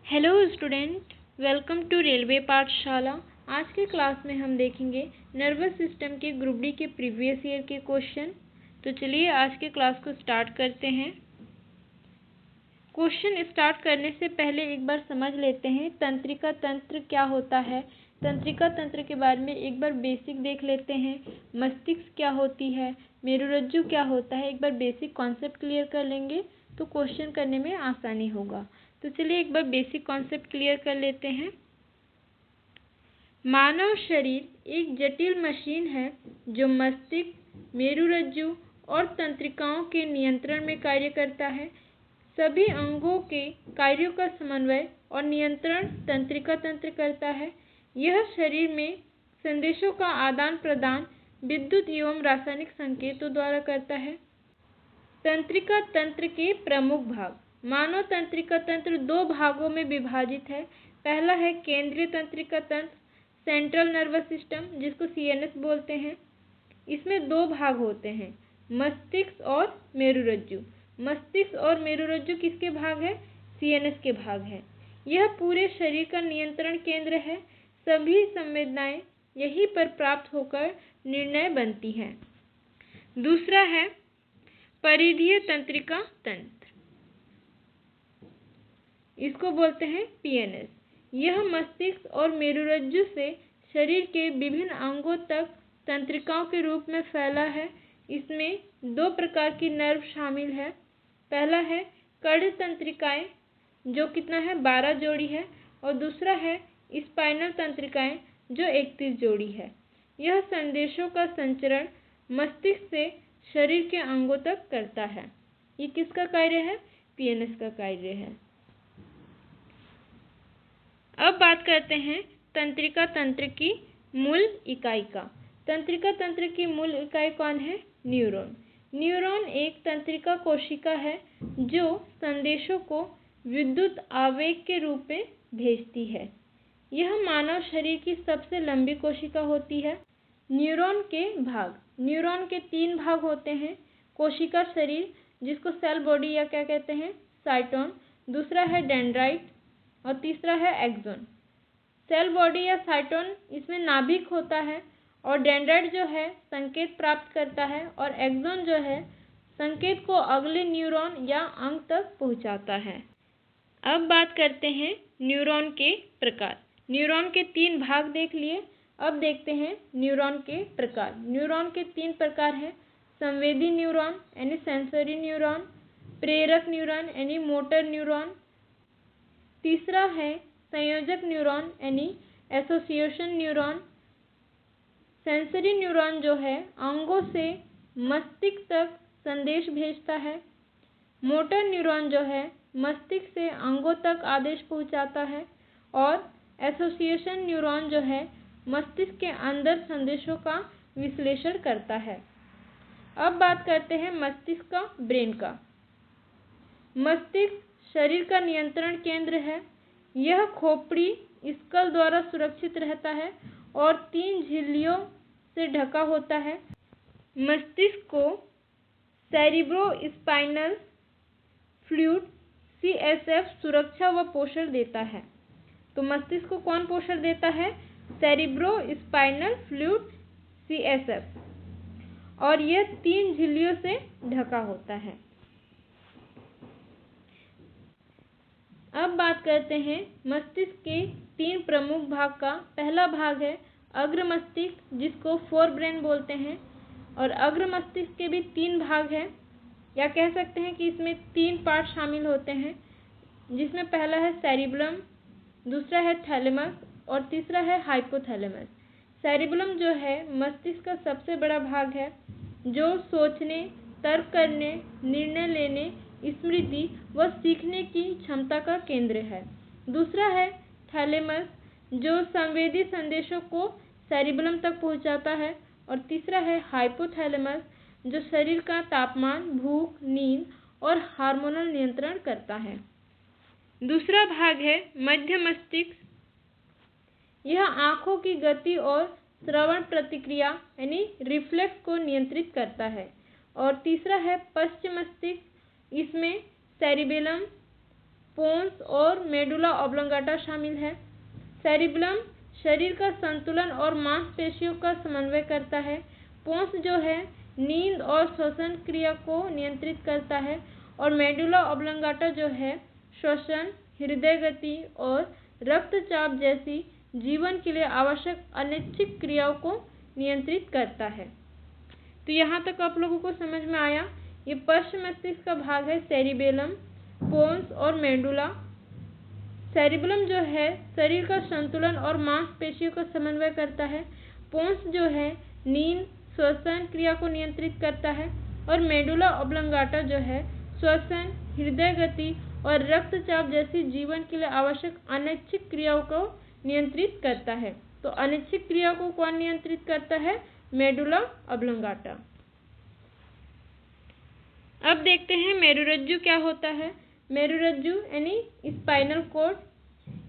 Hello student, welcome to railway पाठशाला। आज के क्लास में हम देखेंगे नर्वस सिस्टम के ग्रुप डी के प्रीवियस ईयर के क्वेश्चन। तो चलिए आज के क्लास को स्टार्ट करते हैं। क्वेश्चन स्टार्ट करने से पहले एक बार समझ लेते हैं तंत्रिका तंत्र क्या होता है। तंत्रिका तंत्र के बारे में एक बार बेसिक देख लेते हैं। मस्तिष्क क्या होती है, मेरुरज्जु क्या होता है, एक बार बेसिक कॉन्सेप्ट क्लियर कर लेंगे तो क्वेश्चन करने में आसानी होगा। तो चलिए एक बार बेसिक कॉन्सेप्ट क्लियर कर लेते हैं। मानव शरीर एक जटिल मशीन है जो मस्तिष्क, मेरुरज्जु और तंत्रिकाओं के नियंत्रण में कार्य करता है। सभी अंगों के कार्यों का समन्वय और नियंत्रण तंत्रिका तंत्र करता है। यह शरीर में संदेशों का आदान प्रदान विद्युत एवं रासायनिक संकेतों द्वारा करता है। तंत्रिका तंत्र के प्रमुख भाग। मानव तंत्रिका तंत्र दो भागों में विभाजित है। पहला है केंद्रीय तंत्रिका तंत्र, सेंट्रल नर्वस सिस्टम, जिसको सीएनएस बोलते हैं। इसमें दो भाग होते हैं, मस्तिष्क और मेरुरज्जु। मस्तिष्क और मेरुरज्जु किसके भाग है? सीएनएस के भाग है। यह पूरे शरीर का नियंत्रण केंद्र है। सभी संवेदनाएं यहीं पर प्राप्त होकर निर्णय बनती हैं। दूसरा है परिधीय तंत्रिका तंत्र, इसको बोलते हैं पीएनएस। यह मस्तिष्क और मेरुरज्जु से शरीर के विभिन्न अंगों तक तंत्रिकाओं के रूप में फैला है। इसमें दो प्रकार की नर्व शामिल है। पहला है कर्ण तंत्रिकाएं, जो कितना है 12 जोड़ी है, और दूसरा है स्पाइनल तंत्रिकाएं, जो 31 जोड़ी है। यह संदेशों का संचरण मस्तिष्क से शरीर के अंगों तक करता है। ये किसका कार्य है? पीएनएस का कार्य है। अब बात करते हैं तंत्रिका तंत्र की मूल इकाई का। तंत्रिका तंत्र की मूल इकाई कौन है? न्यूरॉन। न्यूरॉन एक तंत्रिका कोशिका है जो संदेशों को विद्युत आवेग के रूप में भेजती है। यह मानव शरीर की सबसे लंबी कोशिका होती है। न्यूरॉन के भाग। न्यूरॉन के 3 भाग होते हैं। कोशिका शरीर, जिसको सेल बॉडी या क्या कहते हैं, साइटोन। दूसरा है डेंड्राइट और तीसरा है एक्सोन। सेल बॉडी या साइटोन, इसमें नाभिक होता है, और डेंड्राइट जो है संकेत प्राप्त करता है, और एक्सोन जो है संकेत को अगले न्यूरॉन या अंग तक पहुंचाता है। अब बात करते हैं न्यूरॉन के प्रकार। न्यूरॉन के 3 भाग देख लिए। अब देखते हैं न्यूरॉन के प्रकार। न्यूरॉन के 3 प्रकार हैं, संवेदी न्यूरॉन यानी सेंसरी न्यूरॉन, प्रेरक न्यूरॉन यानी मोटर न्यूरॉन, तीसरा है संयोजक न्यूरॉन यानी एसोसिएशन न्यूरॉन। सेंसरी न्यूरॉन जो है अंगों से मस्तिष्क तक संदेश भेजता है। मोटर न्यूरॉन जो है मस्तिष्क से अंगों तक आदेश पहुंचाता है, और एसोसिएशन न्यूरॉन जो है मस्तिष्क के अंदर संदेशों का विश्लेषण करता है। अब बात करते हैं मस्तिष्क का, ब्रेन का। मस्तिष्क शरीर का नियंत्रण केंद्र है। यह खोपड़ी स्कल द्वारा सुरक्षित रहता है और 3 झिल्लियों से ढका होता है। मस्तिष्क को सेरिब्रोस्पाइनल फ्लूइड सीएसएफ सुरक्षा व पोषण देता है। तो मस्तिष्क को कौन पोषण देता है? सेरिब्रोस्पाइनल फ्लूइड सीएसएफ, और यह 3 झिल्लियों से ढका होता है। अब बात करते हैं मस्तिष्क के 3 प्रमुख भाग का। पहला भाग है अग्र मस्तिष्क, जिसको फोर ब्रेन बोलते हैं, और अग्र मस्तिष्क के भी 3 भाग हैं, या कह सकते हैं कि इसमें 3 पार्ट शामिल होते हैं, जिसमें पहला है सेरिबलम, दूसरा है थैलेमस और तीसरा है हाइपोथैलेमस। सेरिबलम जो है मस्तिष्क का सबसे बड़ा भाग है, जो सोचने, तर्क करने, निर्णय लेने, स्मृति व सीखने की क्षमता का केंद्र है। दूसरा है थैलेमस, जो संवेदी संदेशों को सेरिबलम तक पहुंचाता है, और तीसरा है हाइपोथैलेमस, जो शरीर का तापमान, भूख, नींद और हार्मोनल नियंत्रण करता है। दूसरा भाग है मध्य मस्तिष्क। यह आँखों की गति और श्रवण प्रतिक्रिया यानी रिफ्लेक्स को नियंत्रित करता है। और तीसरा है पश्च मस्तिष्क। इसमें सेरिबेलम, पोन्स और मेडुला ऑब्लोंगाटा शामिल है। सेरिबेलम शरीर का संतुलन और मांसपेशियों का समन्वय करता है। पोन्स जो है नींद और श्वसन क्रिया को नियंत्रित करता है और मेडुला ऑब्लोंगाटा जो है श्वसन, हृदय गति और रक्तचाप जैसी जीवन के लिए आवश्यक अनैच्छिक क्रियाओं को नियंत्रित करता है। तो यहाँ तक आप लोगों को समझ में आया। ये पश्च मस्तिष्क का भाग है सेरिबेलम, पोन्स और मेडुला। सेरिबेलम जो है शरीर का संतुलन और मांसपेशियों का समन्वय करता है। पोन्स जो है नींद, श्वसन क्रिया को नियंत्रित करता है और मेडुला ऑब्लोंगाटा जो है श्वसन, हृदय गति और रक्तचाप जैसी जीवन के लिए आवश्यक अनैच्छिक क्रियाओं को नियंत्रित करता है। तो अनैच्छिक क्रिया को कौन नियंत्रित करता है? Medulla oblongata. अब देखते हैं मेरुरज्जु क्या होता है। मेरुरज्जु यानी स्पाइनल कॉर्ड,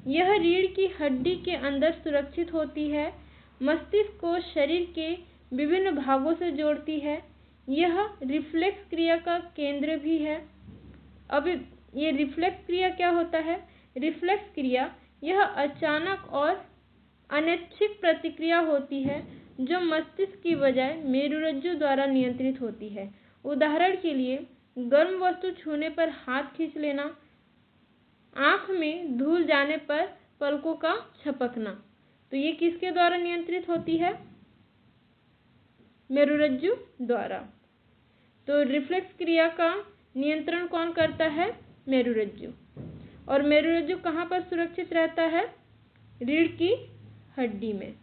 यह रीढ़ की हड्डी के अंदर सुरक्षित होती है। मस्तिष्क को शरीर के विभिन्न भागों से जोड़ती है। यह रिफ्लेक्स क्रिया का केंद्र भी है। अब ये रिफ्लेक्स क्रिया क्या होता है? रिफ्लेक्स क्रिया यह अचानक और अनैच्छिक प्रतिक्रिया होती है जो मस्तिष्क की बजाय मेरुरज्जु द्वारा नियंत्रित होती है। उदाहरण के लिए गर्म वस्तु छूने पर हाथ खींच लेना, आँख में धूल जाने पर पलकों का झपकना। तो ये किसके द्वारा नियंत्रित होती है? मेरुरज्जु द्वारा। तो रिफ्लेक्स क्रिया का नियंत्रण कौन करता है? मेरुरज्जु। और मेरुरज्जु कहाँ पर सुरक्षित रहता है? रीढ़ की हड्डी में।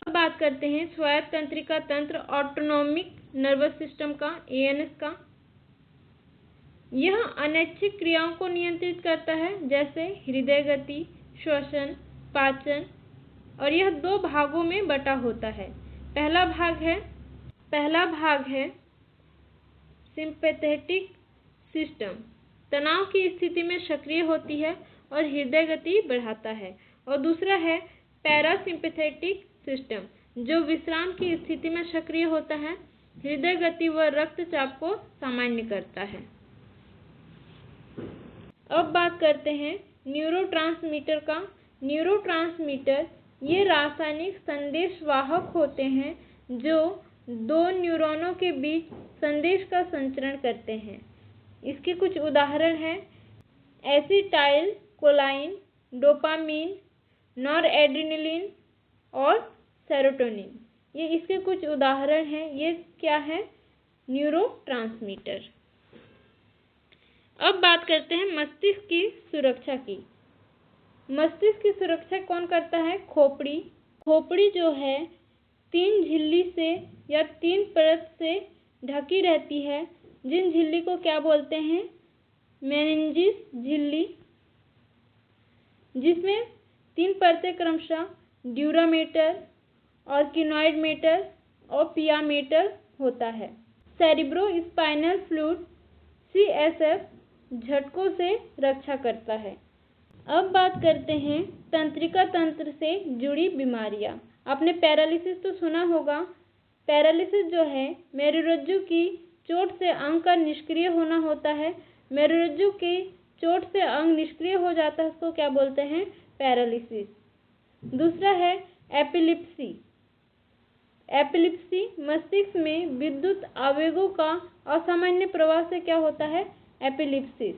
अब बात करते हैं स्वायत्त तंत्रिका तंत्र ऑटोनॉमिक नर्वस सिस्टम का, एएनएस का। यह अनैच्छिक क्रियाओं को नियंत्रित करता है जैसे हृदय गति, श्वसन, पाचन, और यह 2 भागों में बटा होता है। पहला भाग है सिंपैथेटिक सिस्टम, तनाव की स्थिति में सक्रिय होती है और हृदय गति बढ़ाता है। और दूसरा है पैरासिम्पैथेटिक सिस्टम, जो विश्राम की स्थिति में सक्रिय होता है, हृदय गति व रक्तचाप को सामान्य करता है। अब बात करते हैं न्यूरोट्रांसमीटर का। न्यूरोट्रांसमीटर ये रासायनिक संदेशवाहक होते हैं जो 2 न्यूरॉनों के बीच संदेश का संचरण करते हैं। इसके कुछ उदाहरण हैं एसिटाइल कोलाइन, डोपामीन, नॉरएड्रेनालिन और सेरोटोनिन। ये इसके कुछ उदाहरण हैं। ये क्या है? न्यूरोट्रांसमीटर। अब बात करते हैं मस्तिष्क की सुरक्षा की। मस्तिष्क की सुरक्षा कौन करता है? खोपड़ी। खोपड़ी जो है 3 झिल्ली से या 3 परत से ढकी रहती है, जिन झिल्ली को क्या बोलते हैं? मेनिंजिस झिल्ली, जिसमें 3 परतें क्रमशः ड्यूरामेटर, ऑर्किनॉइड मेटर और पिया मेटर होता है। सेरिब्रो स्पाइनल फ्लूइड CSF झटकों से रक्षा करता है। अब बात करते हैं तंत्रिका तंत्र से जुड़ी बीमारियां। आपने पैरालिसिस तो सुना होगा। पैरालिसिस जो है मेरुरज्जु की चोट से अंग का निष्क्रिय होना होता है। मेरुरज्जु की चोट से अंग निष्क्रिय हो जाता है, उसको क्या बोलते हैं? पैरालिसिस। दूसरा है एपिलिप्सी। एपिलिप्सी मस्तिष्क में विद्युत आवेगों का असामान्य प्रवाह से क्या होता है? एपिलिप्सिस।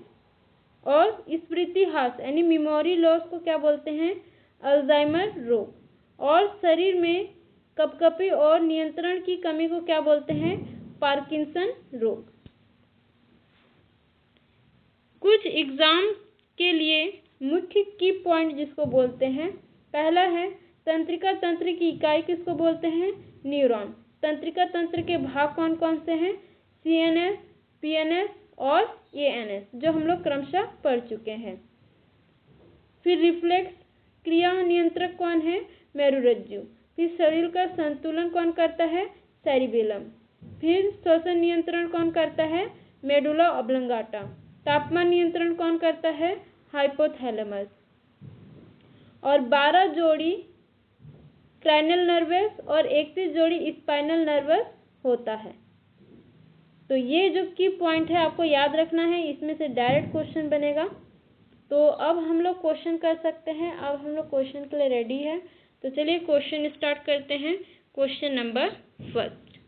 और स्मृतिहास यानी मेमोरी लॉस को क्या बोलते हैं? अल्जाइमर रोग। और शरीर में कपकपी और नियंत्रण की कमी को क्या बोलते हैं? पार्किंसन रोग। कुछ एग्जाम के लिए मुख्य की पॉइंट जिसको बोलते हैं, पहला है तंत्रिका तंत्र की इकाई किसको बोलते हैं? न्यूरॉन। तंत्रिका तंत्र के भाग कौन कौन से हैं? CNS, PNS और ANS, जो हम लोग क्रमशः पढ़ चुके हैं। फिर रिफ्लेक्स क्रिया नियंत्रक कौन है? मेरुरज्जु। फिर शरीर का संतुलन कौन करता है? सेरिबेलम। फिर श्वसन नियंत्रण कौन करता है? Medulla oblongata. तापमान नियंत्रण कौन करता है? हाइपोथैलेमस। और 12 जोड़ी क्रैनियल नर्वस और 31 जोड़ी स्पाइनल नर्वस होता है। तो ये जो की पॉइंट है आपको याद रखना है, इसमें से डायरेक्ट क्वेश्चन बनेगा। तो अब हम लोग क्वेश्चन कर सकते हैं। अब हम लोग क्वेश्चन के लिए रेडी है। तो चलिए क्वेश्चन स्टार्ट करते हैं। क्वेश्चन नंबर फर्स्ट,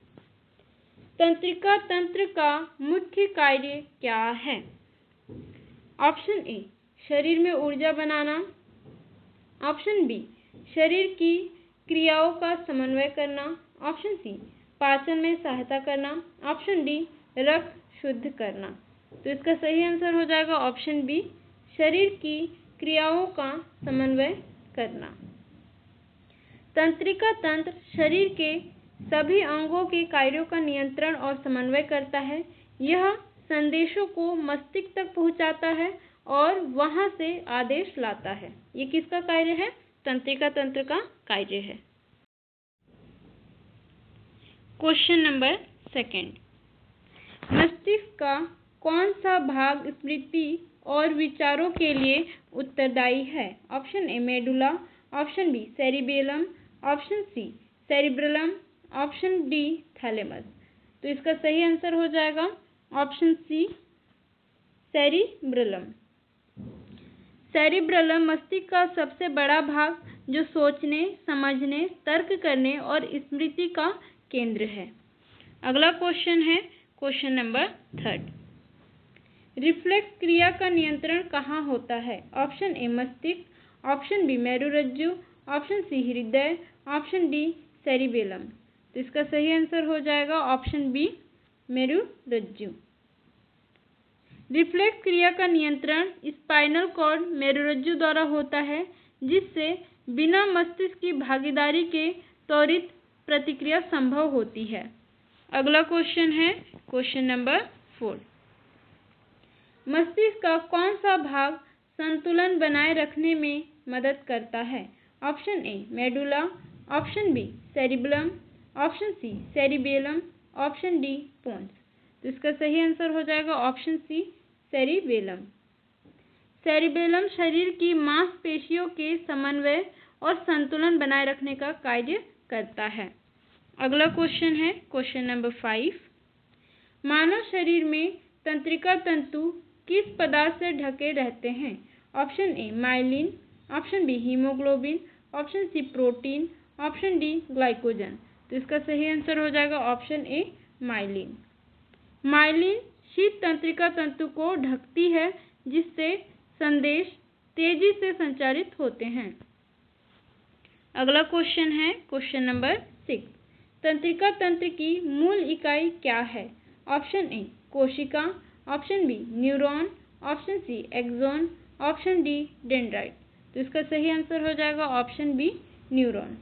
तंत्रिका तंत्र का मुख्य कार्य क्या है? ऑप्शन ए, शरीर में ऊर्जा बनाना। ऑप्शन बी, शरीर की क्रियाओं का समन्वय करना। ऑप्शन सी, पाचन में सहायता करना। ऑप्शन डी, रक्त शुद्ध करना। तो इसका सही आंसर हो जाएगा ऑप्शन बी, शरीर की क्रियाओं का समन्वय करना। तंत्रिका तंत्र शरीर के सभी अंगों के कार्यों का नियंत्रण और समन्वय करता है। यह संदेशों को मस्तिष्क तक पहुंचाता है और वहां से आदेश लाता है। ये किसका कार्य है? तंत्रिका तंत्र का कार्य है। क्वेश्चन नंबर सेकंड, मस्तिष्क का कौन सा भाग स्मृति और विचारों के लिए उत्तरदायी है? Option A, medulla. Option B, cerebellum. Option C, cerebrum. Option D, thalamus. तो इसका सही आंसर हो जाएगा ऑप्शन सी, सेरिब्रलम। सेरिब्रलम मस्तिष्क का सबसे बड़ा भाग जो सोचने, समझने, तर्क करने और स्मृति का केंद्र है। अगला क्वेश्चन है क्वेश्चन नंबर थर्ड, रिफ्लेक्स क्रिया का नियंत्रण कहाँ होता है? ऑप्शन ए, मस्तिष्क। ऑप्शन बी, मेरुरज्जु। ऑप्शन सी, हृदय। Option D, cerebellum. तो इसका सही आंसर हो जाएगा ऑप्शन बी, मेरुरज्जु। रिफ्लेक्स क्रिया का नियंत्रण स्पाइनल कॉर्ड मेरुरज्जु द्वारा होता है, जिससे बिना मस्तिष्क की भागीदारी के त्वरित प्रतिक्रिया संभव होती है। अगला क्वेश्चन है क्वेश्चन नंबर 4, मस्तिष्क का कौन सा भाग संतुलन बनाए रखने में मदद करता है? Option A, medulla. Option B, cerebellum. Option C, cerebellum. Option D, pons. तो इसका सही आंसर हो जाएगा ऑप्शन सी, सेरिबेलम। सेरिबेलम शरीर की मांसपेशियों के समन्वय और संतुलन बनाए रखने का कार्य करता है। अगला क्वेश्चन है क्वेश्चन नंबर 5, मानव शरीर में तंत्रिका तंतु किस पदार्थ से ढके रहते हैं? Option A, myelin. Option B, haemoglobin. Option C, protein. Option D, glycogen. तो इसका सही आंसर हो जाएगा ऑप्शन ए, माइलिन। माइलिन शीत तंत्रिका तंतु को ढकती है, जिससे संदेश तेजी से संचारित होते हैं। अगला क्वेश्चन है क्वेश्चन नंबर 6, तंत्रिका तंत्र की मूल इकाई क्या है? ऑप्शन ए, कोशिका। Option B, neuron. Option C, axon. Option D, dendrite. तो इसका सही आंसर हो जाएगा ऑप्शन बी, न्यूरॉन।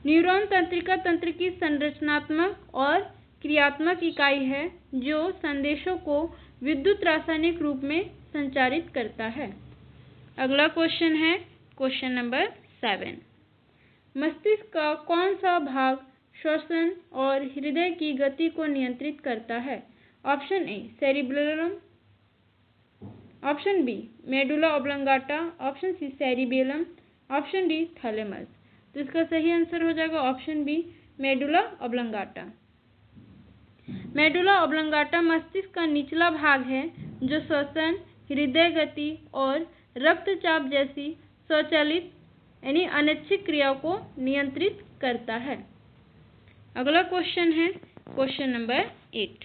न्यूरॉन तंत्रिका तंत्र की संरचनात्मक और क्रियात्मक इकाई है, जो संदेशों को विद्युत रासायनिक रूप में संचारित करता है। अगला क्वेश्चन है क्वेश्चन नंबर 7, मस्तिष्क का कौन सा भाग श्वसन और हृदय की गति को नियंत्रित करता है? Option A, cerebrum. Option B, medulla oblongata. Option C, cerebellum. Option D, thalamus. तो इसका सही आंसर हो जाएगा option B, medulla oblongata. Medulla oblongata मस्तिष्क का निचला भाग है, जो श्वसन, हृदय गति और रक्तचाप जैसी स्वचालित यानी अनैच्छिक क्रियाओं को नियंत्रित करता है। अगला क्वेश्चन है क्वेश्चन नंबर 8,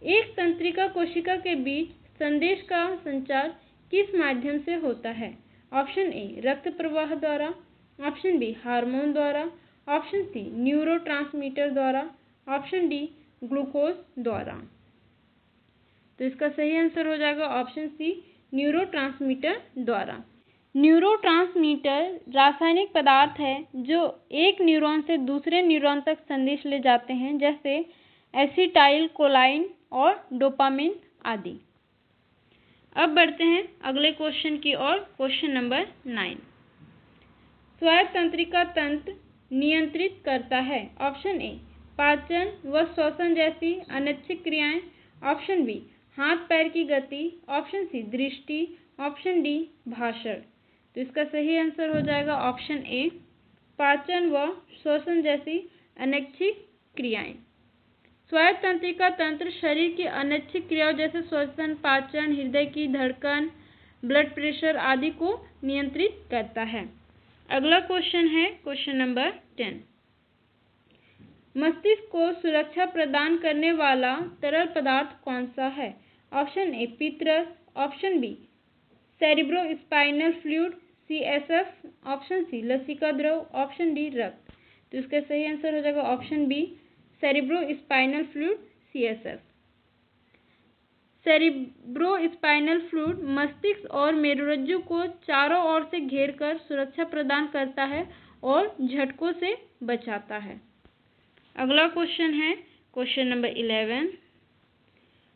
एक तंत्रिका कोशिका के बीच संदेश का संचार किस माध्यम से होता है? ऑप्शन ए, रक्त प्रवाह द्वारा। ऑप्शन बी, हार्मोन द्वारा। ऑप्शन सी, न्यूरोट्रांसमीटर द्वारा। ऑप्शन डी, ग्लूकोज द्वारा। तो इसका सही आंसर हो जाएगा ऑप्शन सी, न्यूरोट्रांसमीटर द्वारा। न्यूरोट्रांसमीटर रासायनिक पदार्थ है जो एक न्यूरॉन से दूसरे न्यूरॉन तक संदेश ले जाते हैं, जैसे एसिटाइल कोलाइन और डोपामिन आदि। अब बढ़ते हैं अगले क्वेश्चन की ओर। क्वेश्चन नंबर 9, स्वायत्त तंत्रिका तंत्र नियंत्रित करता है? ऑप्शन ए, पाचन व श्वसन जैसी अनैच्छिक क्रियाएं। ऑप्शन बी, हाथ पैर की गति। ऑप्शन सी, दृष्टि। ऑप्शन डी, भाषण। तो इसका सही आंसर हो जाएगा ऑप्शन ए, पाचन व श्वसन जैसी अनैच्छिक क्रियाएं। स्वायत्त तंत्रिका तंत्र शरीर की अनैच्छिक क्रियाओं जैसे श्वसन, पाचन, हृदय की धड़कन, ब्लड प्रेशर आदि को नियंत्रित करता है। अगला क्वेश्चन है क्वेश्चन नंबर 10। मस्तिष्क को सुरक्षा प्रदान करने वाला तरल पदार्थ कौन सा है? ऑप्शन ए पीतरस, option B cerebrospinal fluid CSF, option C लसिका द्रव, ऑप्शन डी रक्त। तो इसका सही आंसर हो जाएगा option B cerebrospinal fluid CSF। Cerebrospinal fluid मस्तिष्क और मेरुरज्जु को चारों ओर से घेरकर सुरक्षा प्रदान करता है और झटकों से बचाता है। अगला क्वेश्चन है क्वेश्चन नंबर 11।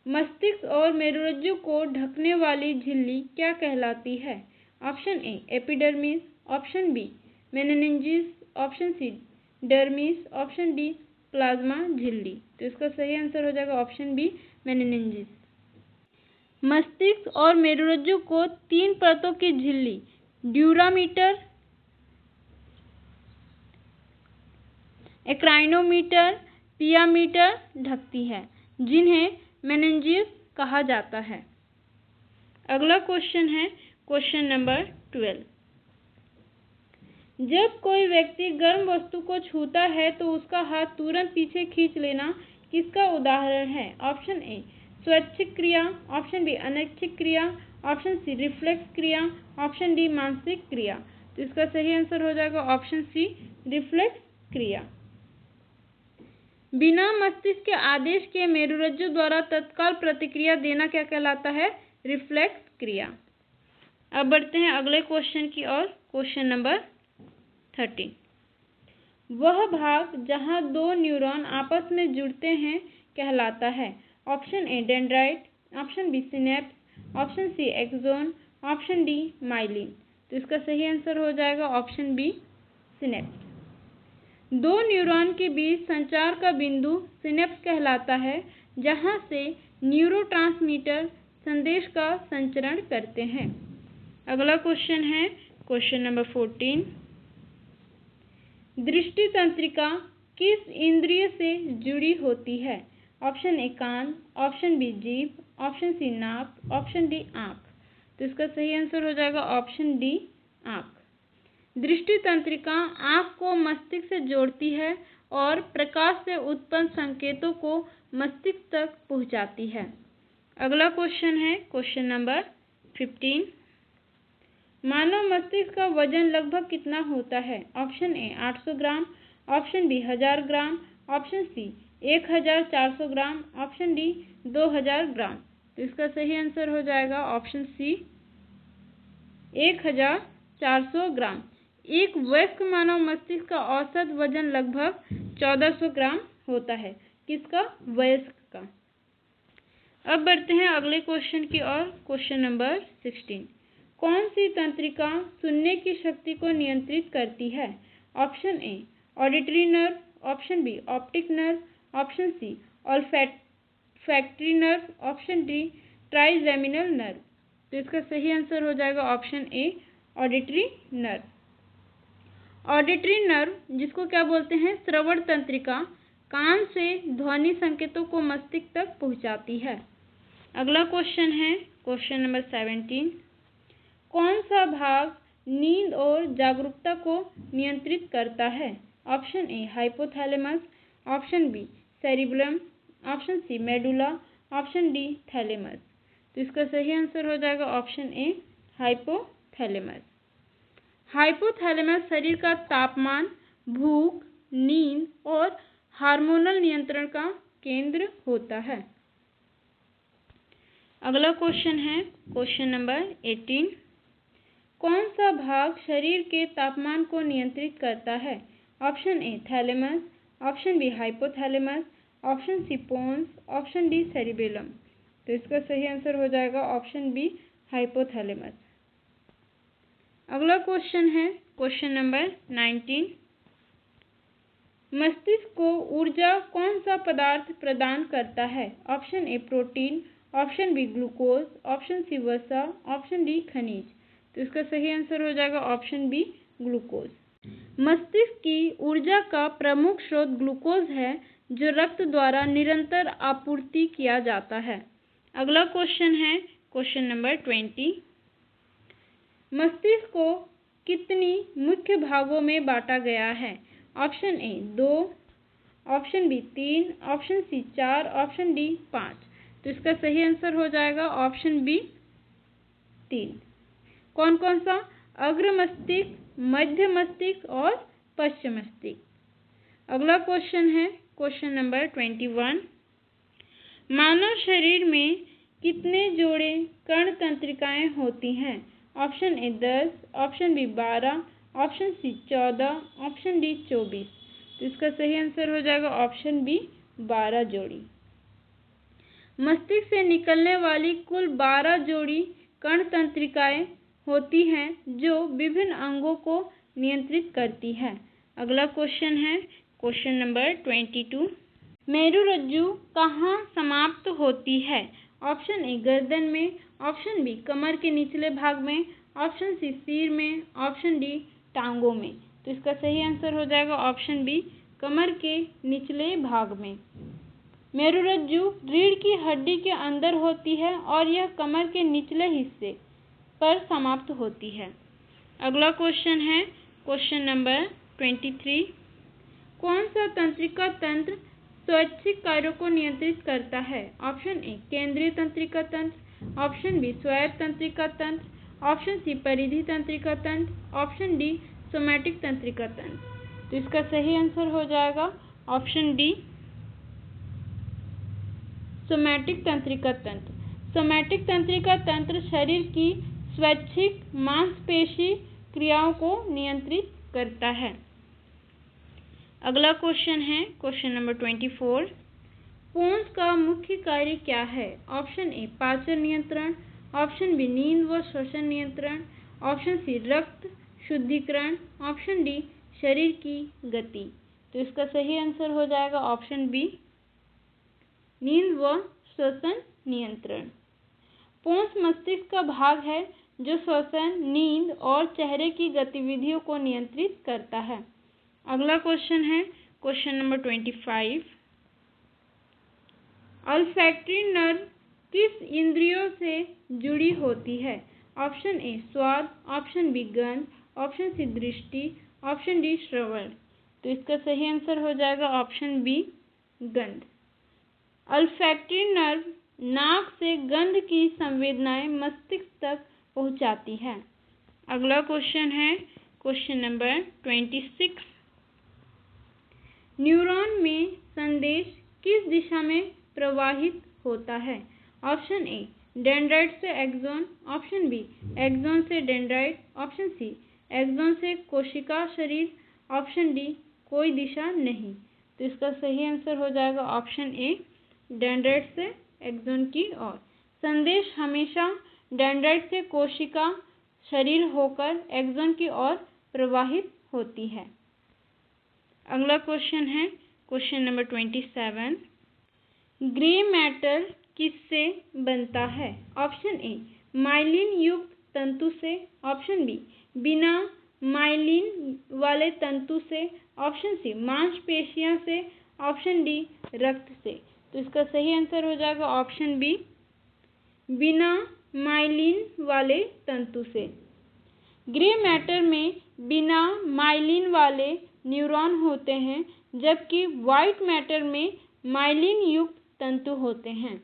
मस्तिष्क और मेरुरज्जु को ढकने वाली झिल्ली क्या कहलाती है? Option A epidermis, option B meninges, option C dermis, option D plasma झिल्ली। तो इसका सही आंसर हो जाएगा ऑप्शन बी मेनिनजिस। मस्तिष्क और मेरुरज्जु को 3 परतों की झिल्ली ड्यूरामीटर, एक्राइनोमीटर, पियामीटर ढकती है, जिन्हें मेनिनजिस कहा जाता है। अगला क्वेश्चन है क्वेश्चन नंबर 12। जब कोई व्यक्ति गर्म वस्तु को छूता है तो उसका हाथ तुरंत पीछे खींच लेना किसका उदाहरण है? ऑप्शन ए स्वैच्छिक क्रिया, ऑप्शन बी अनैच्छिक क्रिया, ऑप्शन सी रिफ्लेक्स क्रिया, ऑप्शन डी मानसिक क्रिया। तो इसका सही आंसर हो जाएगा ऑप्शन सी रिफ्लेक्स क्रिया। बिना मस्तिष्क के आदेश के मेरुरज्जु द्वारा तत्काल प्रतिक्रिया देना क्या कहलाता है? रिफ्लेक्स क्रिया। अब बढ़ते हैं अगले क्वेश्चन की ओर, क्वेश्चन नंबर 13। वह भाग जहां 2 न्यूरॉन आपस में जुड़ते हैं कहलाता है? Option A dendrite, option B synapse, option C axon, option D myelin. तो इसका सही आंसर हो जाएगा ऑप्शन बी सिनेप्स। 2 न्यूरॉन के बीच संचार का बिंदु सिनेप्स कहलाता है, जहां से न्यूरोट्रांसमीटर संदेश का संचरण करते हैं। अगला क्वेश्चन है क्वेश्चन नंबर 14। दृष्टि तंत्रिका किस इंद्रिय से जुड़ी होती है? ऑप्शन ए कान, ऑप्शन बी जीभ, ऑप्शन सी नाक, ऑप्शन डी आँख। तो इसका सही आंसर हो जाएगा ऑप्शन डी आँख। दृष्टि तंत्रिका आँख को मस्तिष्क से जोड़ती है और प्रकाश से उत्पन्न संकेतों को मस्तिष्क तक पहुंचाती है। अगला क्वेश्चन है क्वेश्चन नंबर 15। मानव मस्तिष्क का वजन लगभग कितना होता है? Option A 800 gram, option B 1000 gram, option C 1400 gram, option D 2000 gram. तो इसका सही आंसर हो जाएगा ऑप्शन सी 1400 ग्राम। एक वयस्क मानव मस्तिष्क का औसत वजन लगभग 1400 ग्राम होता है। किसका? वयस्क का। अब बढ़ते हैं अगले क्वेश्चन की ओर, क्वेश्चन नंबर 16। कौन सी तंत्रिका सुनने की शक्ति को नियंत्रित करती है? Option A auditory nerve, option B optic nerve, option C olfactory nerve, option D trigeminal nerve. तो इसका सही आंसर हो जाएगा option A auditory nerve. Auditory nerve, जिसको क्या बोलते हैं? श्रवण तंत्रिका, कान से ध्वनि संकेतों को मस्तिष्क तक पहुंचाती है। अगला क्वेश्चन है क्वेश्चन नंबर 17। कौन सा भाग नींद और जागरूकता को नियंत्रित करता है? Option A hypothalamus, option B cerebrum, option C medulla, option D thalamus. तो इसका सही आंसर हो जाएगा ऑप्शन ए हाइपोथैलेमस। हाइपोथैलेमस शरीर का तापमान, भूख, नींद और हार्मोनल नियंत्रण का केंद्र होता है। अगला क्वेश्चन है क्वेश्चन नंबर 18। कौन सा भाग शरीर के तापमान को नियंत्रित करता है? Option A thalamus, option B hypothalamus, option C pons, option D cerebellum. तो इसका सही आंसर हो जाएगा ऑप्शन बी हाइपोथैलेमस। अगला क्वेश्चन है क्वेश्चन नंबर 19। मस्तिष्क को ऊर्जा कौन सा पदार्थ प्रदान करता है? Option A protein, option B glucose, option C वसा, ऑप्शन डी खनिज। तो इसका सही आंसर हो जाएगा ऑप्शन बी ग्लूकोज। मस्तिष्क की ऊर्जा का प्रमुख स्रोत ग्लूकोज है, जो रक्त द्वारा निरंतर आपूर्ति किया जाता है। अगला क्वेश्चन है क्वेश्चन नंबर 20। मस्तिष्क को कितनी मुख्य भागों में बांटा गया है? Option A 2, option B 3, option C 4, option D 5। तो इसका सही आंसर हो जाएगा ऑप्शन बी 3। कौन कौन सा? अग्र मस्तिष्क, मध्य मस्तिष्क और पश्च मस्तिष्क। अगला क्वेश्चन है क्वेश्चन नंबर 21। मानव शरीर में कितने जोड़े कर्ण तंत्रिकाएं होती हैं? Option A 10, option B 12, option C 14, option D 24। तो इसका सही आंसर हो जाएगा ऑप्शन बी 12 जोड़ी। मस्तिष्क से निकलने वाली कुल 12 जोड़ी कर्ण तंत्रिकाएं होती हैं जो विभिन्न अंगों को नियंत्रित करती है। अगला क्वेश्चन है क्वेश्चन नंबर 22। मेरुरज्जु कहाँ समाप्त होती है? ऑप्शन ए गर्दन में, ऑप्शन बी कमर के निचले भाग में, ऑप्शन सी सिर में, ऑप्शन डी टांगों में। तो इसका सही आंसर हो जाएगा ऑप्शन बी कमर के निचले भाग में। मेरुरज्जु रीढ़ की हड्डी के अंदर होती है और यह कमर के निचले हिस्से पर समाप्त होती है। अगला क्वेश्चन है क्वेश्चन नंबर 23। कौन सा तंत्रिका तंत्र स्वैच्छिक कार्यों को नियंत्रित करता है? ऑप्शन ए केंद्रीय तंत्रिका तंत्र, ऑप्शन बी स्वायत्त तंत्रिका तंत्र, ऑप्शन सी परिधि तंत्रिका तंत्र, ऑप्शन डी सोमैटिक तंत्रिका तंत्र। तो इसका सही आंसर हो जाएगा ऑप्शन डी सोमैटिक तंत्रिका तंत्र। सोमैटिक तंत्रिका तंत्र शरीर की स्वैच्छिक मांसपेशी क्रियाओं को नियंत्रित करता है। अगला क्वेश्चन है क्वेश्चन नंबर 24। पोन्स का मुख्य कार्य क्या है? ऑप्शन ए पाचन नियंत्रण, ऑप्शन बी नींद व श्वसन नियंत्रण, ऑप्शन सी रक्त शुद्धिकरण, ऑप्शन डी शरीर की गति। तो इसका सही आंसर हो जाएगा ऑप्शन बी नींद व श्वसन नियंत्रण। पोन्स मस्तिष्क का भाग है जो श्वसन, नींद और चेहरे की गतिविधियों को नियंत्रित करता है। अगला क्वेश्चन है क्वेश्चन नंबर 25। ऑल्फैक्टरी नर्व किस इंद्रियों से जुड़ी होती है? ऑप्शन ए स्वाद, ऑप्शन बी गंध, ऑप्शन सी दृष्टि, ऑप्शन डी श्रवण। तो इसका सही आंसर हो जाएगा ऑप्शन बी गंध। ऑल्फैक्टरी नर्व नाक से गंध की संवेदनाएं मस्तिष्क तक पहुंचाती है। अगला क्वेश्चन है क्वेश्चन नंबर 26। न्यूरॉन में संदेश किस दिशा में प्रवाहित होता है? ऑप्शन ए डेंड्राइट से एक्सॉन, ऑप्शन बी एक्सॉन से डेंड्राइट, ऑप्शन सी एक्सॉन से कोशिका शरीर, ऑप्शन डी कोई दिशा नहीं। तो इसका सही आंसर हो जाएगा ऑप्शन ए डेंड्राइट से एक्सॉन की ओर। संदेश हमेशा डेंड्राइट से कोशिका शरीर होकर एक्सॉन की ओर प्रवाहित होती है। अगला क्वेश्चन है क्वेश्चन नंबर 27। ग्रे मैटर किससे बनता है? ऑप्शन ए माइलिन युक्त तंतु से, ऑप्शन बी बिना माइलिन वाले तंतु से, ऑप्शन सी मांसपेशियां से, ऑप्शन डी रक्त से। तो इसका सही आंसर हो जाएगा ऑप्शन बी बिना माइलिन वाले तंतु से। ग्रे मैटर में बिना माइलिन वाले न्यूरॉन होते हैं जबकि वाइट मैटर में माइलिन युक्त तंतु होते हैं।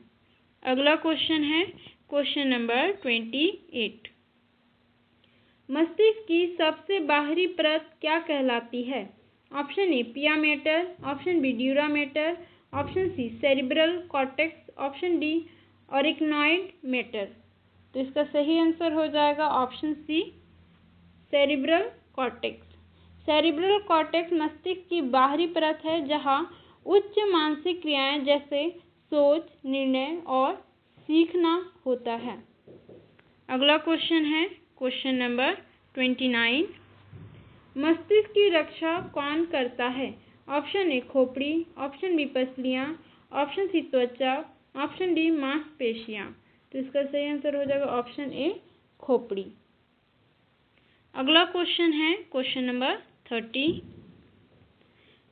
अगला क्वेश्चन है क्वेश्चन नंबर 28। मस्तिष्क की सबसे बाहरी परत क्या कहलाती है? Option A pia mater, option B dura mater, option C cerebral cortex, option D arachnoid mater. तो इसका सही आंसर हो जाएगा option C cerebral cortex. Cerebral cortex मस्तिष्क की बाहरी परत है जहां उच्च मानसिक क्रियाएं जैसे सोच, निर्णय और सीखना होता है। अगला क्वेश्चन है क्वेश्चन नंबर 29। मस्तिष्क की रक्षा कौन करता है? ऑप्शन ए खोपड़ी, ऑप्शन बी पसलियां, ऑप्शन सी त्वचा, ऑप्शन डी मांसपेशियां। तो इसका सही आंसर हो जाएगा ऑप्शन ए खोपड़ी। अगला क्वेश्चन है क्वेश्चन नंबर 30।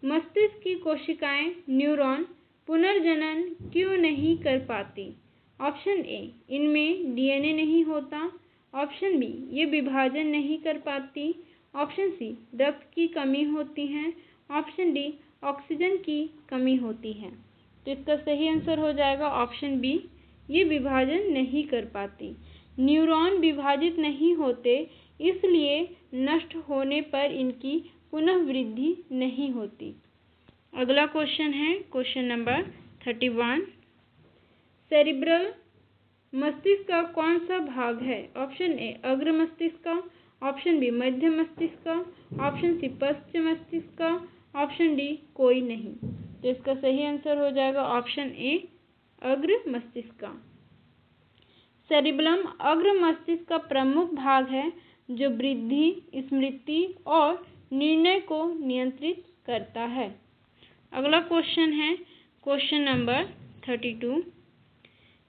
मस्तिष्क की कोशिकाएं न्यूरॉन पुनर्जनन क्यों नहीं कर पाती? ऑप्शन ए, इनमें डीएनए नहीं होता। ऑप्शन बी, ये विभाजन नहीं कर पाती। ऑप्शन सी, रक्त की कमी होती है। ऑप्शन डी, ऑक्सीजन की कमी होती है। तो इसका सही आंसर हो जाएगा ऑप्शन बी, ये विभाजन नहीं कर पाती। न्यूरॉन विभाजित नहीं होते, इसलिए नष्ट होने पर इनकी पुनः वृद्धि नहीं होती। अगला क्वेश्चन है क्वेश्चन नंबर 31। सेरिब्रल मस्तिष्क का कौन सा भाग है? ऑप्शन ए, अग्र मस्तिष्क का। ऑप्शन बी, मध्य मस्तिष्क का। ऑप्शन सी, पश्च मस्तिष्क का। ऑप्शन डी, कोई नहीं। तो इसका सही आंसर हो जाएगा ऑप्शन ए, अग्र मस्तिष्क का। सेरिबलम अग्र मस्तिष्क का प्रमुख भाग है जो वृद्धि, स्मृति और निर्णय को नियंत्रित करता है। अगला क्वेश्चन है क्वेश्चन नंबर 32।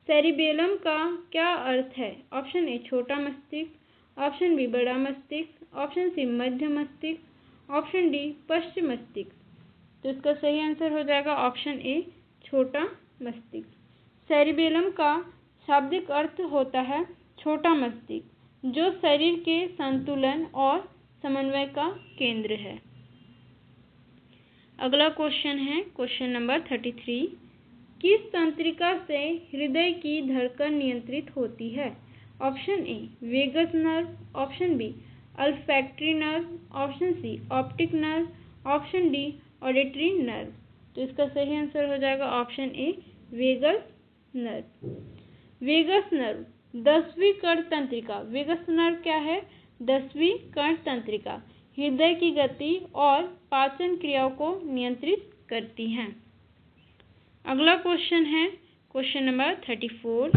सेरिबेलम का क्या अर्थ है? ऑप्शन ए, छोटा मस्तिष्क। ऑप्शन बी, बड़ा मस्तिष्क। ऑप्शन सी, मध्य मस्तिष्क। ऑप्शन डी, पश्च मस्तिष्क। तो इसका सही आंसर हो जाएगा ऑप्शन ए, छोटा मस्तिष्क। सेरिबेलम का शाब्दिक अर्थ होता है छोटा मस्तिष्क, जो शरीर के संतुलन और समन्वय का केंद्र है। अगला क्वेश्चन है क्वेश्चन नंबर 33। किस तंत्रिका से हृदय की धड़कन नियंत्रित होती है? Option A, vagus nerve. Option B, olfactory nerve. Option C, optic nerve. Option D, auditory nerve. तो इसका सही आंसर हो जाएगा option A, vagus nerve. Vagus nerve 10वीं कर्ण तंत्रिका। वेगस नर्व क्या है? 10वीं कर्ण तंत्रिका हृदय की गति और पाचन क्रियाओं को नियंत्रित करती हैं। अगला क्वेश्चन है क्वेश्चन नंबर 34।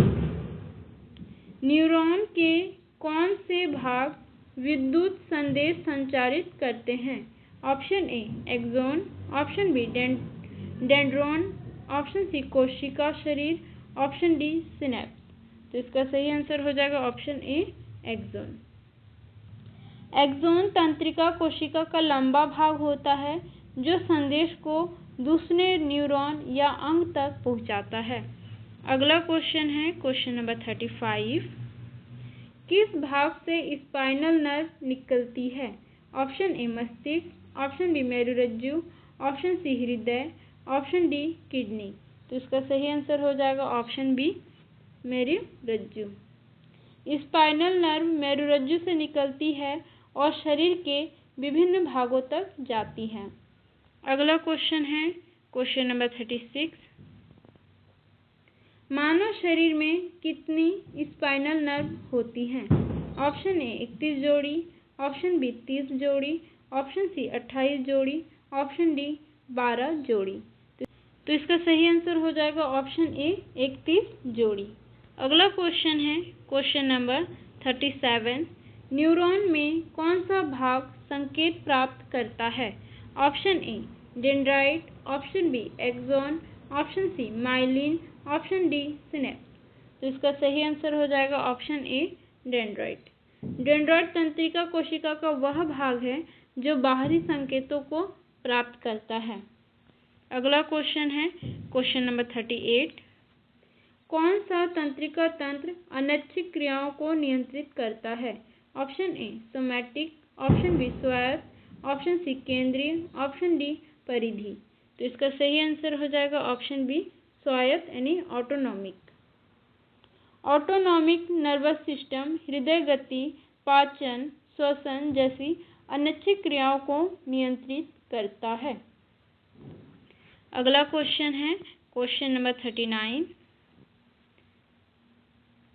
न्यूरॉन के कौन से भाग विद्युत संदेश संचारित करते हैं? Option A, axon. Option B, dendron. Option C, कोशिका शरीर। Option D, synapse. तो इसका सही आंसर हो जाएगा ऑप्शन ए, एक्सॉन। एक्सॉन तंत्रिका कोशिका का लंबा भाग होता है जो संदेश को दूसरे न्यूरॉन या अंग तक पहुंचाता है। अगला क्वेश्चन है क्वेश्चन नंबर 35। किस भाग से स्पाइनल नर्व निकलती है? ऑप्शन ए, मस्तिष्क। ऑप्शन बी, मेरुरज्जु। ऑप्शन सी, हृदय। Option D, kidney. तो इसका सही आंसर हो जाएगा ऑप्शन बी, मेरुरज्जु। स्पाइनल नर्व मेरुरज्जु से निकलती है और शरीर के विभिन्न भागों तक जाती है। अगला क्वेश्चन है क्वेश्चन नंबर 36। मानव शरीर में कितनी स्पाइनल नर्व होती हैं? ऑप्शन ए, 31 जोड़ी। ऑप्शन बी, 30 जोड़ी। ऑप्शन सी, 28 जोड़ी। ऑप्शन डी, 12 जोड़ी। तो इसका सही आंसर हो जाएगा ऑप्शन ए, 31 जोड़ी। अगला क्वेश्चन है क्वेश्चन नंबर 37। न्यूरॉन में कौन सा भाग संकेत प्राप्त करता है? Option A, dendrite. Option B, axon. Option C, myelin. Option D, synapse. तो इसका सही आंसर हो जाएगा ऑप्शन ए, डेंड्राइट। डेंड्राइट तंत्रिका कोशिका का वह भाग है जो बाहरी संकेतों को प्राप्त करता है। अगला क्वेश्चन है क्वेश्चन नंबर 38। कौन सा तंत्रिका तंत्र अनैच्छिक क्रियाओं को नियंत्रित करता है? Option A, somatic. Option B, स्वायत्त। ऑप्शन सी, केंद्रीय। ऑप्शन डी, परिधि। तो इसका सही आंसर हो जाएगा ऑप्शन बी, स्वायत्त यानी ऑटोनॉमिक। ऑटोनॉमिक नर्वस सिस्टम हृदय गति, पाचन, श्वसन जैसी अनैच्छिक क्रियाओं को नियंत्रित करता है। अगला क्वेश्चन है क्वेश्चन नंबर 39।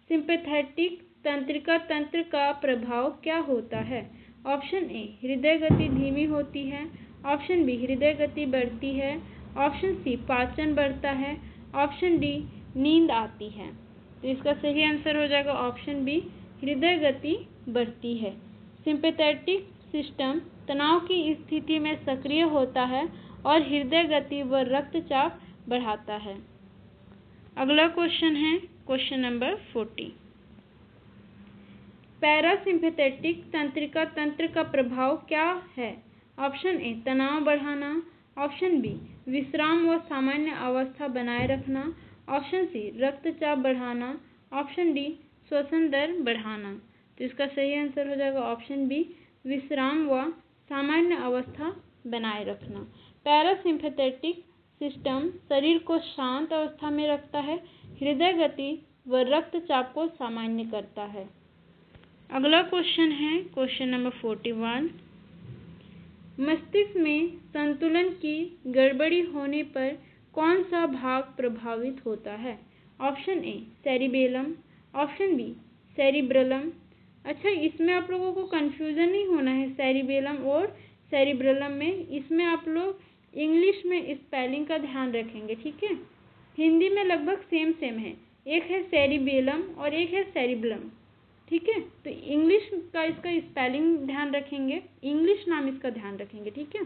सिंपैथेटिक तंत्रिका तंत्र का प्रभाव क्या होता है? ऑप्शन ए, हृदय गति धीमी होती है। ऑप्शन बी, हृदय गति बढ़ती है। ऑप्शन सी, पाचन बढ़ता है। ऑप्शन डी, नींद आती है। तो इसका सही आंसर हो जाएगा ऑप्शन बी, हृदय गति बढ़ती है। सिंपैथेटिक सिस्टम तनाव की स्थिति में सक्रिय होता है और हृदय गति व रक्तचाप बढ़ाता है। अगला क्वेश्चन है क्वेश्चन नंबर 40। पैरासिम्पैथेटिक तंत्रिका तंत्र का प्रभाव क्या है? ऑप्शन ए, तनाव बढ़ाना। ऑप्शन बी विश्राम व सामान्य अवस्था बनाए रखना, ऑप्शन सी रक्तचाप बढ़ाना, ऑप्शन डी श्वसन दर बढ़ाना। तो इसका सही आंसर हो जाएगा ऑप्शन बी विश्राम व सामान्य अवस्था बनाए रखना। पैरासिम्पैथेटिक सिस्टम शरीर को शांत अवस्था में रखता है, हृदय गति व रक्तचाप को सामान्य करता है। अगला क्वेश्चन है क्वेश्चन नंबर 41। मस्तिष्क में संतुलन की गड़बड़ी होने पर कौन सा भाग प्रभावित होता है? Option A cerebellum, option B cerebrum. अच्छा, इसमें आप लोगों को कंफ्यूजन नहीं होना है सेरिबेलम और सेरिब्रलम में। इसमें आप लोग इंग्लिश में स्पेलिंग का ध्यान रखेंगे, ठीक है। हिंदी में लगभग सेम है, एक है सेरिबेलम और एक है सेरिब्रलम, ठीक है। तो इंग्लिश का इसका स्पेलिंग ध्यान रखेंगे, इंग्लिश नाम इसका ध्यान रखेंगे, ठीक है।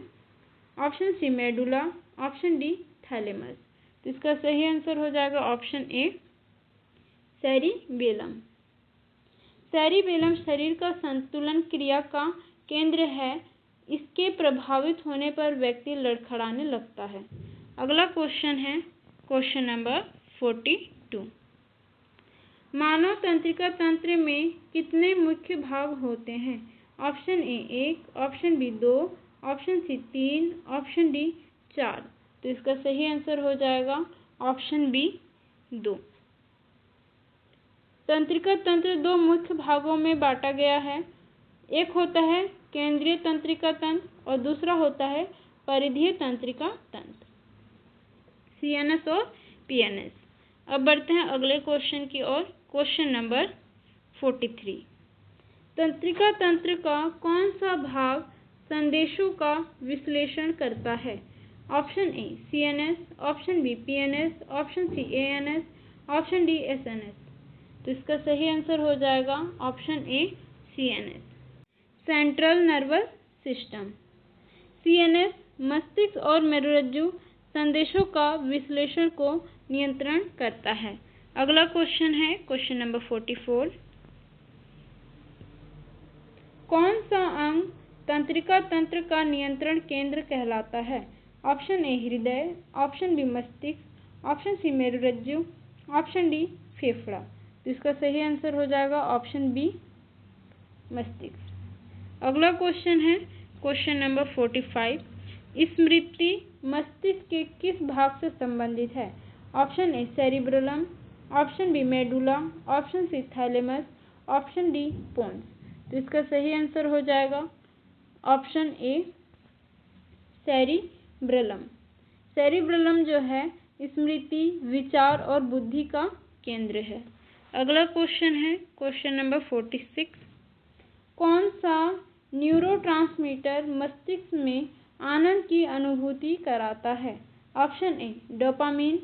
Option C medulla, option D thalamus. तो इसका सही आंसर हो जाएगा ऑप्शन ए सेरिबेलम। सेरिबेलम शरीर का संतुलन क्रिया का केंद्र है, इसके प्रभावित होने पर व्यक्ति लड़खड़ाने लगता है। अगला क्वेश्चन है क्वेश्चन नंबर 42। मानव तंत्रिका तंत्र में कितने मुख्य भाग होते हैं? Option A 1, option B 2, option C 3, option D 4। तो इसका सही आंसर हो जाएगा ऑप्शन बी 2। तंत्रिका तंत्र दो मुख्य भागों में बांटा गया है। एक होता है केंद्रीय तंत्रिका तंत्र और दूसरा होता है परिधीय तंत्रिका तंत्र, CNS और PNS। अब बढ़ते हैं अगले क्वेश्चन की ओर, क्वेश्चन नंबर 43। तंत्रिका तंत्र का कौन सा भाग संदेशों का विश्लेषण करता है? Option A CNS, option B PNS, option C ANS, option D SNS। तो इसका सही आंसर हो जाएगा option A CNS, central nervous system. CNS मस्तिष्क और मेरुरज्जु संदेशों का विश्लेषण को नियंत्रण करता है। अगला क्वेश्चन है क्वेश्चन नंबर 44। कौन सा अंग तंत्रिका तंत्र का नियंत्रण केंद्र कहलाता है? ऑप्शन ए हृदय, ऑप्शन बी मस्तिष्क, ऑप्शन सी मेरुरज्जु, ऑप्शन डी फेफड़ा। तो इसका सही आंसर हो जाएगा ऑप्शन बी मस्तिष्क। अगला क्वेश्चन है क्वेश्चन नंबर 45। स्मृति मस्तिष्क के किस भाग से संबंधित है? Option A cerebrum, option B medulla, option C thalamus, option D pons. तो इसका सही आंसर हो जाएगा ऑप्शन ए सेरिब्रलम। सेरिब्रलम जो है स्मृति, विचार और बुद्धि का केंद्र है। अगला क्वेश्चन है क्वेश्चन नंबर 46। कौन सा न्यूरोट्रांसमीटर मस्तिष्क में आनंद की अनुभूति कराता है? Option A dopamine,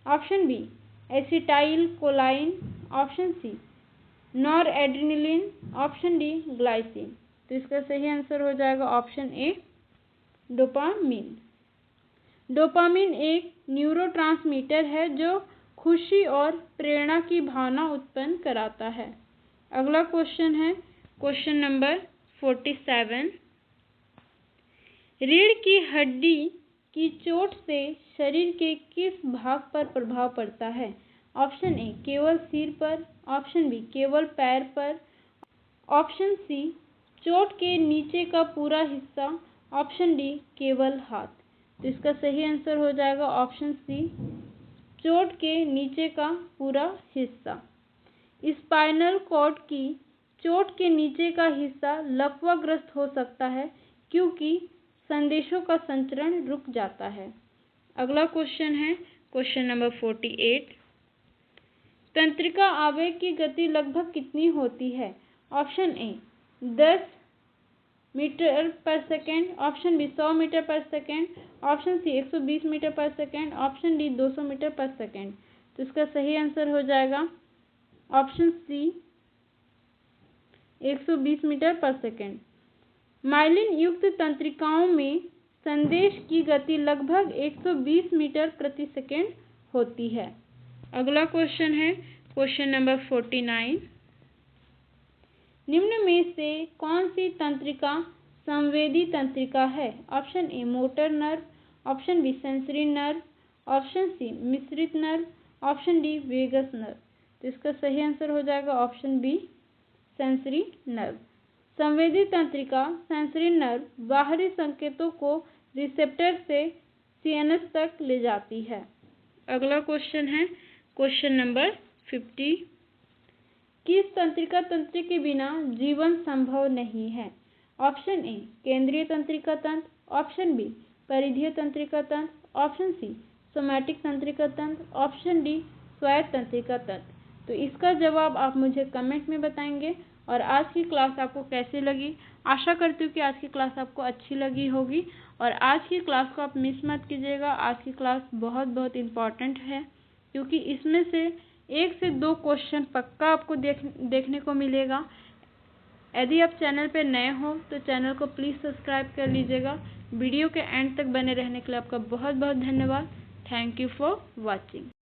option B acetylcholine, option C noradrenaline, option D glycine. तो इसका सही आंसर हो जाएगा ऑप्शन ए डोपामिन। डोपामिन एक न्यूरोट्रांसमीटर है जो खुशी और प्रेरणा की भावना उत्पन्न कराता है। अगला क्वेश्चन है क्वेश्चन नंबर 47। रीढ़ की हड्डी की चोट से शरीर के किस भाग पर प्रभाव पड़ता है? ऑप्शन ए केवल सिर पर, ऑप्शन बी केवल पैर पर, ऑप्शन सी चोट के नीचे का पूरा हिस्सा, ऑप्शन डी केवल हाथ। तो इसका सही आंसर हो जाएगा ऑप्शन सी चोट के नीचे का पूरा हिस्सा। स्पाइनल कॉर्ड की चोट के नीचे का हिस्सा लकवाग्रस्त हो सकता है क्योंकि संदेशों का संचरण रुक जाता है। अगला क्वेश्चन है क्वेश्चन नंबर 48। तंत्रिका आवेग की गति लगभग कितनी होती है? ऑप्शन ए 10 मीटर पर सेकेंड, ऑप्शन बी 100 मीटर पर सेकेंड, ऑप्शन सी 120 मीटर पर सेकेंड, ऑप्शन डी 200 मीटर पर सेकेंड। तो इसका सही आंसर हो जाएगा ऑप्शन सी 120 मीटर पर सेकेंड। माइलिन युक्त तंत्रिकाओं में संदेश की गति लगभग 120 मीटर प्रति सेकेंड होती है। अगला क्वेश्चन है क्वेश्चन नंबर 49। निम्न में से कौन सी तंत्रिका संवेदी तंत्रिका है? Option A motor nerve, option B sensory nerve, option C मिश्रित nerve, option D vagus nerve. तो इसका सही आंसर हो जाएगा ऑप्शन बी सेंसरी नर्व। संवेदी तंत्रिका सेंसरी नर्व बाहरी संकेतों को रिसेप्टर से सीएनएस तक ले जाती है। अगला क्वेश्चन है क्वेश्चन नंबर 50। किस तंत्रिका तंत्र के बिना जीवन संभव नहीं है? ऑप्शन ए केंद्रीय तंत्रिका तंत्र, ऑप्शन बी परिधीय तंत्रिका तंत्र, ऑप्शन सी सोमैटिक तंत्रिका तंत्र, ऑप्शन डी स्वायत्त तंत्रिका तंत्र। तो इसका जवाब आप मुझे कमेंट में बताएंगे। और आज की क्लास आपको कैसी लगी? आशा करती हूँ कि आज की क्लास आपको अच्छी लगी होगी और आज की क्लास को आप मिस मत कीजिएगा। आज की क्लास बहुत इम्पॉर्टेंट है क्योंकि इसमें से 1 से 2 क्वेश्चन पक्का आपको देखने को मिलेगा। यदि आप चैनल पे नए हो तो चैनल को प्लीज़ सब्सक्राइब कर लीजिएगा। वीडियो के एंड तक बने रहने के लिए आपका बहुत धन्यवाद। Thank you for watching.